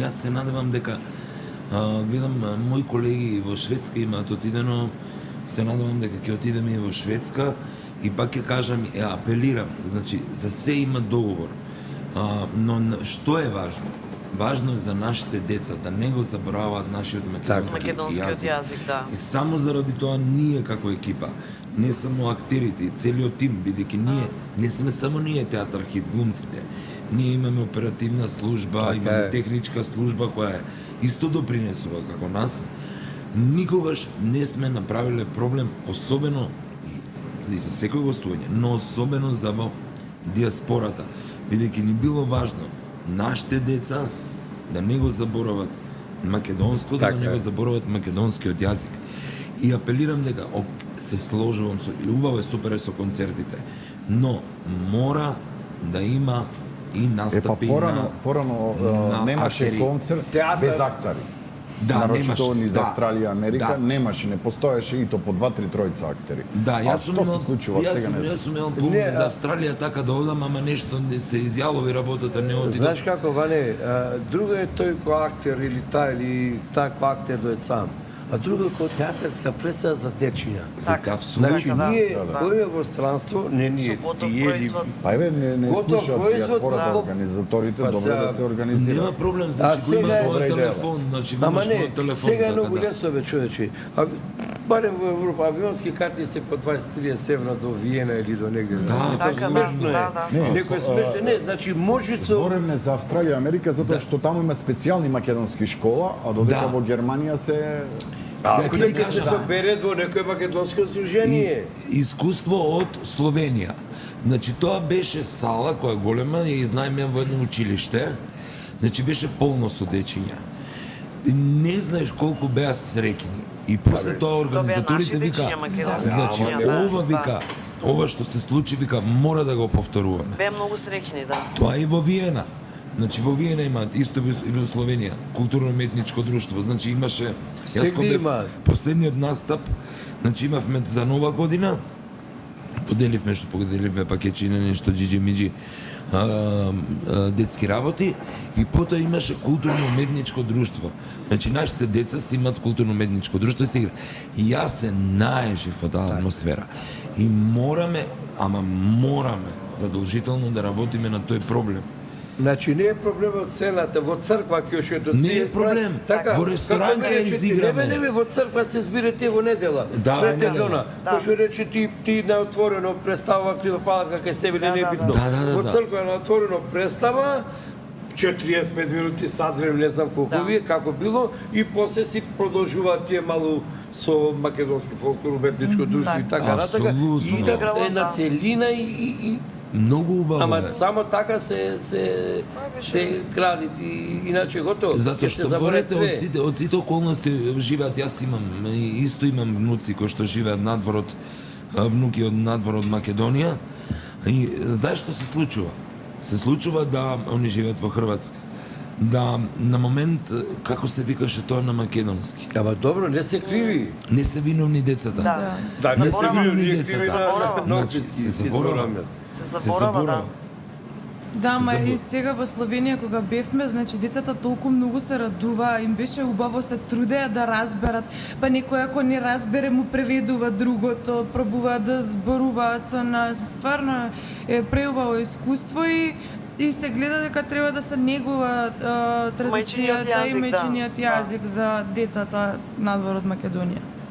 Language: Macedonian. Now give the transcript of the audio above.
јас се надевам дека гледам мои колеги во Шведска имаат отидено, се надевам дека ќе отидеме и во Шведска и пак ќе кажам, апелирам, значи за се има договор. Но што е важно? Важно е за нашите деца да не го забораваат нашиот Македонскиот јазик, да. И само заради тоа ние како екипа, не само актерите и целиот тим, бидејќи ние не сме само ние театар хит глумците. Ние имаме оперативна служба, имаме техничка служба која исто допринесува како нас. Никогаш не сме направиле проблем, особено и за секој гостување, но особено за во диаспората, бидејќи ни било важно нашите деца да не го заборават македонското, да не го заборават македонскиот јазик. И апелирам дека се сложувам со и убаво е супер со концертите, но мора да има и настапи порано немаше актери. концерт без актери. Да, Нарочито немаше. низ Австралија, Америка, Да. немаше, не постоеше и то по 2-3 тројца актери. Да, јас сум што се случува сега? Јас сум имал полуми за Австралија така да одам, ама нешто не се изјалови работата, не отидов. Знаеш како, Ване, друго е тој кој актер или кој актер дојде сам. А друго е кој театарска представа за дечиња. Значи, ние кој во странство, не ние, тие или... Па еве, не Готов слушаат производ, диаспората, организаторите, па добре да се организира. Нема проблем, значи го сега имаш е мојот добра телефон, значи го Ама имаш не, мојот телефон. сега е така многу да. лесно, бе, човече. Барем во Европа, авионски карти се по 20-30 евра до Виена или до негде. Така, Смешно е. да. Некој смешно не, значи може со... Зборевме за Австралија и Америка затоа што таму има специјални македонски школа, а додека во Германија се Ако Сега нека се соберет во некој македонско здружение. Искуство од Словенија. Значи тоа беше сала која е голема и изнајмеа во едно училиште. Значи беше полно со дечиња. И не знаеш колку беа среќни. И после тоа организаторите наши вика, дечиња македонски значи дечиња, ова вика, ова што се случи вика мора да го повторуваме. Беа многу среќни, да. Тоа и во Виена. Значи во Виена имаат исто и во Словенија културно-уметничко друштво. Значи имаше Сегде имаат. последниот настап, значи имавме за Нова година, поделивме пакетчи на нешто джиджи миджи детски работи и потоа имаше културно-уметничко друштво. Значи нашите деца си имаат културно-уметничко друштво и се игра. И јас се наежив од таа атмосфера. И morаме задолжително да работиме на тој проблем. Значи не е проблем во сцената, во црква ќе ќе до Не е проблем. Во ресторан ќе изиграме. Не, во црква се збирате во недела. Да, пред во недела. сезона. Кој што рече ти на отворено представа крива палка кај сте били небитно. Да. Во црква на отворено представа 45 минути, сат време, не знам колку вие, како било, и после си продолжуваат тие малу со македонски фолклор, уметничко друштво и така натака. Апсолутно. И да е на целина и Многу убаво ама е. само така се гради и иначе готово. Затоа што борете од сите околности живеат, јас имам внуци кои што живеат надвор од внуки од надвор од Македонија. И знаеш што се случува? Се случува да они живеат во Хрватска. Да на момент како се викаше тоа на македонски. Ама добро, не се криви. Не се виновни децата. Да. Не се виновни ние децата. криви Значи се заборава. Се заборава, да. Да, ама и сега во Словенија кога бевме, значи децата толку многу се радуваа, им беше убаво, се трудеа да разберат, па некој ако не разбере му преведува другото, пробуваат да зборуваат со нас. Стварно е преубаво искуство и се гледа дека треба да се негува традицијата и мајчиниот јазик за децата надвор од Македонија.